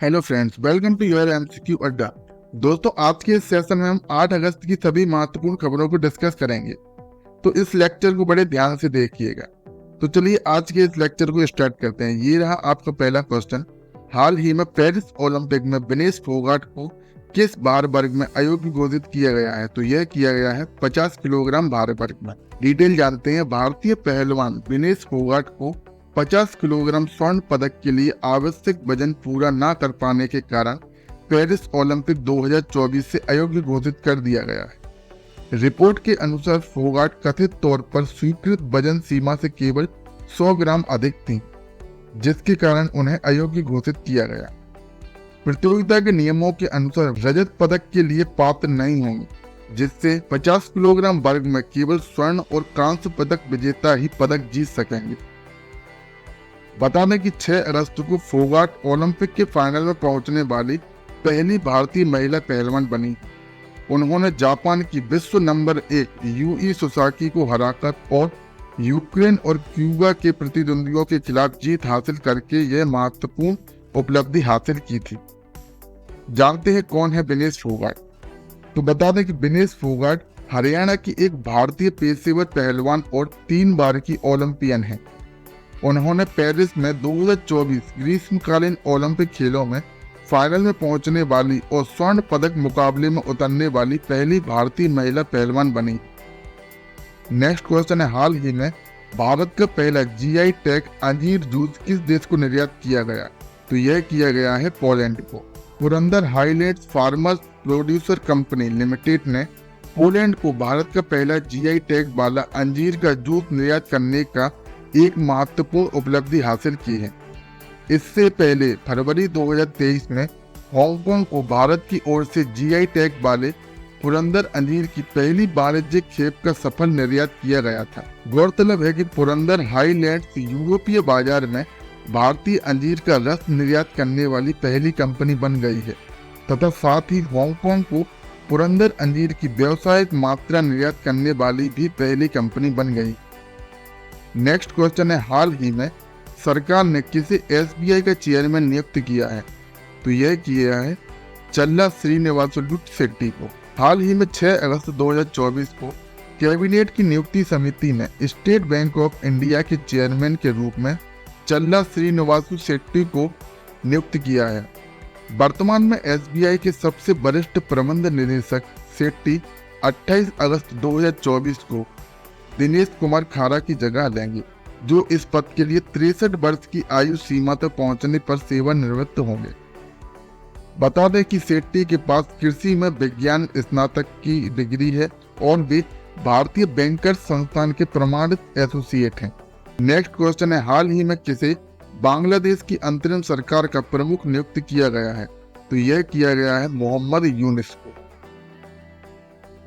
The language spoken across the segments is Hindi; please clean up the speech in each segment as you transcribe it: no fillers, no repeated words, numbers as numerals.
Hello friends, welcome to your MCQ Adda. दोस्तों, आज के इस सेशन में हम 8 अगस्त की सभी महत्वपूर्ण खबरों को डिस्कस करेंगे, तो इस लेक्चर को बड़े ध्यान से देखिएगा। तो चलिए आज के इस लेक्चर को स्टार्ट करते हैं। ये रहा आपका पहला क्वेश्चन। हाल ही में पेरिस ओलंपिक में विनेश फोगाट को किस भार वर्ग में अयोग्य घोषित किया गया है? तो यह किया गया है 50 किलोग्राम भार वर्ग में। डिटेल जानते हैं। भारतीय पहलवान विनेश फोगाट को 50 किलोग्राम स्वर्ण पदक के लिए आवश्यक वजन पूरा न कर पाने के कारण पेरिस ओलंपिक 2024 से अयोग्य घोषित कर दिया गया है। रिपोर्ट के अनुसार फोगाट कथित तौर पर स्वीकृत वजन सीमा से केवल 100 ग्राम अधिक थी, जिसके कारण उन्हें अयोग्य घोषित किया गया। प्रतियोगिता के नियमों के अनुसार रजत पदक के लिए पात्र नहीं होंगे, जिससे 50 किलोग्राम वर्ग में केवल स्वर्ण और कांस्य पदक विजेता ही पदक जीत सकेंगे। बता दें कि 6 अगस्त को फोगाट ओलंपिक के फाइनल में पहुंचने वाली पहली भारतीय महिला पहलवान बनी। उन्होंने जापान की विश्व नंबर 1 यूई सोसाकी को हराकर और यूक्रेन और क्यूबा के प्रतिद्वंदियों के खिलाफ जीत हासिल करके यह महत्वपूर्ण उपलब्धि हासिल की थी। जानते हैं कौन है विनेश फोगाट? तो बता दें कि विनेश फोगाट हरियाणा की एक भारतीय पेशेवर पहलवान और 3 बार की ओलंपियन है। उन्होंने पेरिस में 2024 ग्रीष्मकालीन ओलंपिक खेलों में फाइनल में पहुंचने वाली और स्वर्ण पदक मुकाबले में उतरने वाली पहली भारतीय महिला पहलवान बनी। नेक्स्ट क्वेश्चन है, हाल ही में भारत का पहला जीआई टैग अंजीर जूस किस देश को निर्यात किया गया? तो यह किया गया है पोलैंड को। Purandar highlands farmers producer company limited ने पोलैंड को भारत का पहला जीआई टैग वाला अंजीर का जूस निर्यात करने का एक महत्वपूर्ण उपलब्धि हासिल की है। इससे पहले फरवरी 2023 में हांगकांग को भारत की ओर से जीआई टैग वाले पुरंदर अंजीर की पहली वाणिज्यिक खेप का सफल निर्यात किया गया था। गौरतलब है कि पुरंदर हाईलैंड्स यूरोपीय बाजार में भारतीय अंजीर का रस निर्यात करने वाली पहली कंपनी बन गई है तथा साथ ही हांगकांग को पुरंदर अंजीर की व्यावसायिक मात्रा निर्यात करने वाली भी पहली कंपनी बन गई। नेक्स्ट क्वेश्चन है, हाल ही में सरकार ने किसे एसबीआई का चेयरमैन नियुक्त किया है? तो यह किया है चल्ला श्रीनिवासलु शेट्टी को। हाल ही में 6 अगस्त 2024 को कैबिनेट की नियुक्ति समिति ने स्टेट बैंक ऑफ इंडिया के चेयरमैन के रूप में चल्ला श्रीनिवासलु शेट्टी को नियुक्त किया है। वर्तमान में एसबीआई के सबसे वरिष्ठ प्रबंध निदेशक शेट्टी 28 अगस्त 2024 को दिनेश कुमार खारा की जगह लेंगे, जो इस पद के लिए 63 वर्ष की आयु सीमा तक पहुंचने पर सेवानिवृत्त होंगे। बता दें कि शेट्टी के पास कृषि में विज्ञान स्नातक की डिग्री है और वे भारतीय बैंकर्स संस्थान के प्रमाणित एसोसिएट हैं। नेक्स्ट क्वेश्चन है, हाल ही में किसे बांग्लादेश की अंतरिम सरकार का प्रमुख नियुक्त किया गया है? तो यह किया गया है मोहम्मद यूनिस को।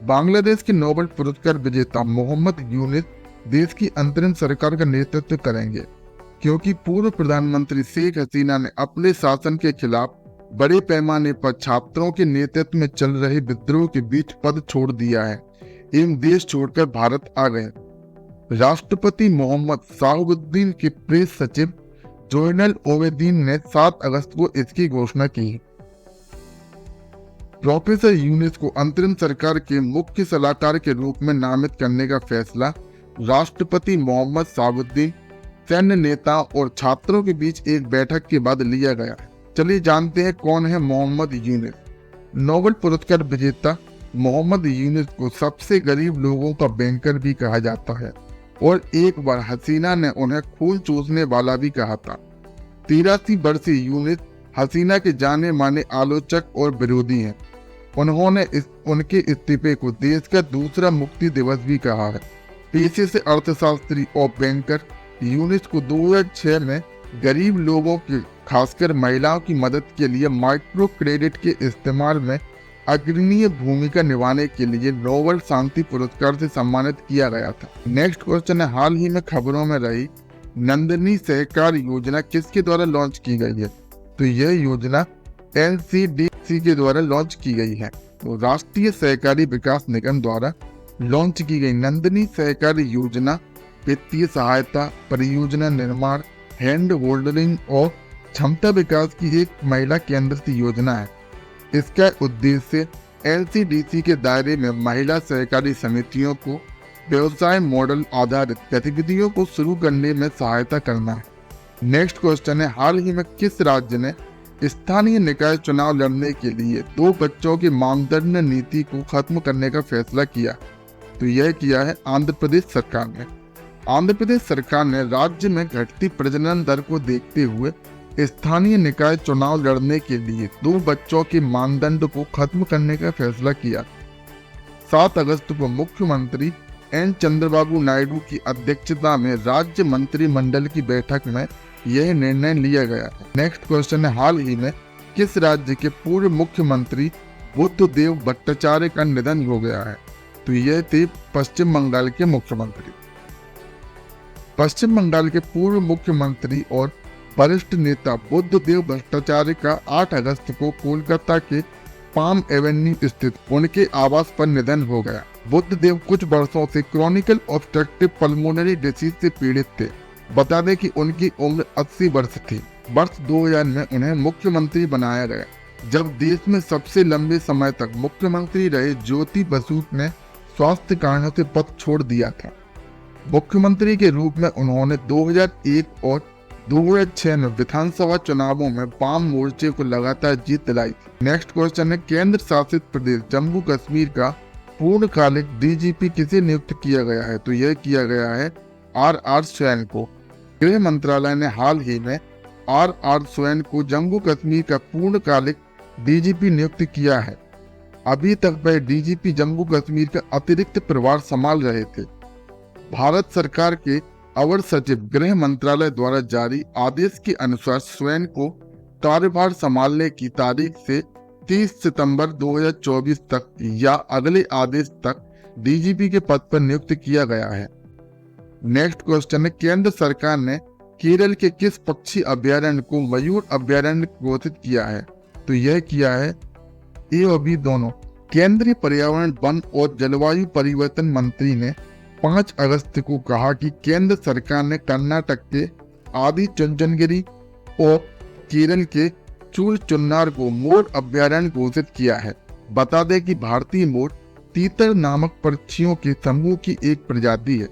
बांग्लादेश के नोबेल पुरस्कार विजेता मोहम्मद यूनिस देश की अंतरिम सरकार का नेतृत्व करेंगे, क्योंकि पूर्व प्रधानमंत्री शेख हसीना ने अपने शासन के खिलाफ बड़े पैमाने पर छात्रों के नेतृत्व में चल रहे विद्रोह के बीच पद छोड़ दिया है एवं देश छोड़कर भारत आ गए। राष्ट्रपति मोहम्मद शाहबुद्दीन के प्रेस सचिव जोइनल ओबेदीन ने 7 अगस्त को इसकी घोषणा की। प्रोफेसर यूनिस को अंतरिम सरकार के मुख्य सलाहकार के रूप में नामित करने का फैसला राष्ट्रपति मोहम्मद शाहबुद्दीन, सैन्य नेता और छात्रों के बीच एक बैठक के बाद लिया गया। चलिए जानते हैं कौन है मोहम्मद यूनिस। नोबेल पुरस्कार विजेता मोहम्मद यूनिस को सबसे गरीब लोगों का बैंकर भी कहा जाता है और एक बार हसीना ने उन्हें खून चूसने वाला भी कहा था। 83 वर्षीय यूनिस हसीना के जाने माने आलोचक और विरोधी हैं। उन्होंने उनके इस्तीफे को देश का दूसरा मुक्ति दिवस भी कहा है। पेशे से अर्थशास्त्री और बैंकर, यूनिस को 2006 में गरीब लोगों की खासकर महिलाओं की मदद के लिए माइक्रो क्रेडिट के इस्तेमाल में अग्रणीय भूमिका निभाने के लिए नोबेल शांति पुरस्कार से सम्मानित किया गया था। नेक्स्ट क्वेश्चन है, हाल ही में खबरों में रही नंदिनी सहकार योजना किसके द्वारा लॉन्च की गई है? तो यह योजना एनसीडीसी के द्वारा लॉन्च की गई है। तो राष्ट्रीय सहकारी विकास निगम द्वारा लॉन्च की गई नंदिनी सहकारी योजना वित्तीय सहायता, परियोजना निर्माण, हैंड होल्डरिंग और क्षमता विकास की एक महिला केंद्रित योजना है। इसका उद्देश्य एनसीडीसी के दायरे में महिला सहकारी समितियों को व्यवसाय मॉडल आधारित गतिविधियों को शुरू करने में सहायता करना है। नेक्स्ट क्वेश्चन है, हाल ही में किस राज्य ने स्थानीय निकाय चुनाव लड़ने के लिए 2 बच्चों की मानदंड नीति को खत्म करने का फैसला किया? तो यह किया है आंध्र प्रदेश सरकार ने। आंध्र प्रदेश सरकार ने राज्य में घटती प्रजनन दर को देखते हुए स्थानीय निकाय चुनाव लड़ने के लिए 2 बच्चों के मानदंड को खत्म करने का फैसला किया। 7 अगस्त को मुख्यमंत्री एन चंद्रबाबू नायडू की अध्यक्षता में राज्य मंत्रिमंडल की बैठक में यह निर्णय लिया गया है। नेक्स्ट क्वेश्चन है, हाल ही में किस राज्य के पूर्व मुख्यमंत्री बुद्धदेव भट्टाचार्य का निधन हो गया है? तो यह थे पश्चिम बंगाल के मुख्यमंत्री। पश्चिम बंगाल के पूर्व मुख्यमंत्री और वरिष्ठ नेता बुद्धदेव भट्टाचार्य का 8 अगस्त को कोलकाता के पाम एवेन्यू स्थित उनके आवास पर निधन हो गया। बुद्धदेव कुछ वर्षों से क्रॉनिकल ऑब्स्ट्रक्टिव पल्मोनरी डिसीज से पीड़ित थे। बता दें कि उनकी उम्र 80 वर्ष थी। वर्ष 2000 में उन्हें मुख्यमंत्री बनाया गया, जब देश में सबसे लंबे समय तक मुख्यमंत्री रहे ज्योति बसु ने स्वास्थ्य कारणों से पद छोड़ दिया था। मुख्यमंत्री के रूप में उन्होंने 2001 और 2006 में विधानसभा चुनावों में वाम मोर्चे को लगातार जीत दिलाई थी। नेक्स्ट क्वेश्चन है, केंद्र शासित प्रदेश जम्मू कश्मीर का पूर्णकालिक डीजीपी किसे नियुक्त किया गया है? तो यह किया गया है आर स्वैन को। गृह मंत्रालय ने हाल ही में आर स्वैन को जम्मू कश्मीर का पूर्णकालिक डीजीपी नियुक्त किया है। अभी तक वह डीजीपी जम्मू कश्मीर का अतिरिक्त प्रभार संभाल रहे थे। भारत सरकार के अवर सचिव गृह मंत्रालय द्वारा जारी आदेश के अनुसार स्वैन को कार्यभार संभालने की तारीख से 30 सितंबर 2024 तक या अगले आदेश तक डीजीपी के पद पर नियुक्त किया गया है। नेक्स्ट क्वेश्चन है, केंद्र सरकार ने केरल के किस पक्षी अभ्यारण्य को मयूर अभ्यारण्य घोषित किया है? तो यह किया है ए और बी दोनों। केंद्रीय पर्यावरण, वन और जलवायु परिवर्तन मंत्री ने 5 अगस्त को कहा कि केंद्र सरकार ने कर्नाटक के आदि चुंचनगिरी और केरल के चूल चुन्नार को मोर अभ्यारण्य घोषित किया है। बता दें कि भारतीय मोर तीतर नामक पक्षियों के समूह की एक प्रजाति है।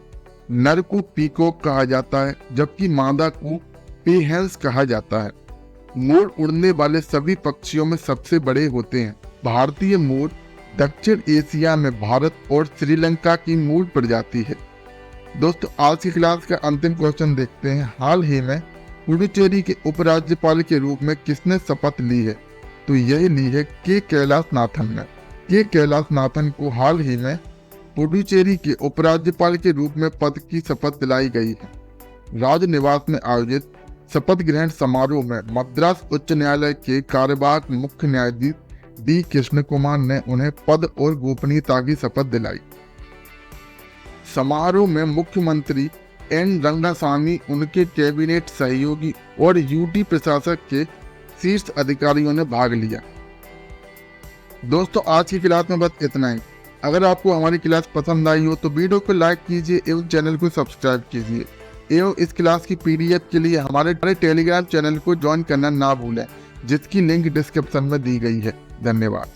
नर को पीकॉक कहा जाता है, जबकि मादा को पेहेंस कहा जाता है। मोर उड़ने वाले सभी पक्षियों में सबसे बड़े होते हैं। भारतीय मोर दक्षिण एशिया में भारत और श्रीलंका की मूल प्रजाति है। दोस्तों, आज की क्लास का अंतिम क्वेश्चन देखते हैं। हाल ही में पुडुचेरी के उपराज्यपाल के रूप में किसने शपथ ली है? तो यह ली है के कैलाशनाथन ने। के कैलाशनाथन को हाल ही में पुडुचेरी के उपराज्यपाल के रूप में पद की शपथ दिलाई गई है। राजनिवास में आयोजित शपथ ग्रहण समारोह में मद्रास उच्च न्यायालय के कार्यवाहक मुख्य न्यायाधीश डी कृष्ण कुमार ने उन्हें पद और गोपनीयता की शपथ दिलाई। समारोह में मुख्यमंत्री एन रंगासामी, उनके कैबिनेट सहयोगी और यूटी प्रशासक के शीर्ष अधिकारियों ने भाग लिया। दोस्तों, आज की क्लास में बस इतना ही। अगर आपको हमारी क्लास पसंद आई हो तो वीडियो को लाइक कीजिए एवं चैनल को सब्सक्राइब कीजिए एवं इस क्लास की पीडीएफ के लिए हमारे टेलीग्राम चैनल को ज्वाइन करना ना भूलें, जिसकी लिंक डिस्क्रिप्शन में दी गई है। धन्यवाद।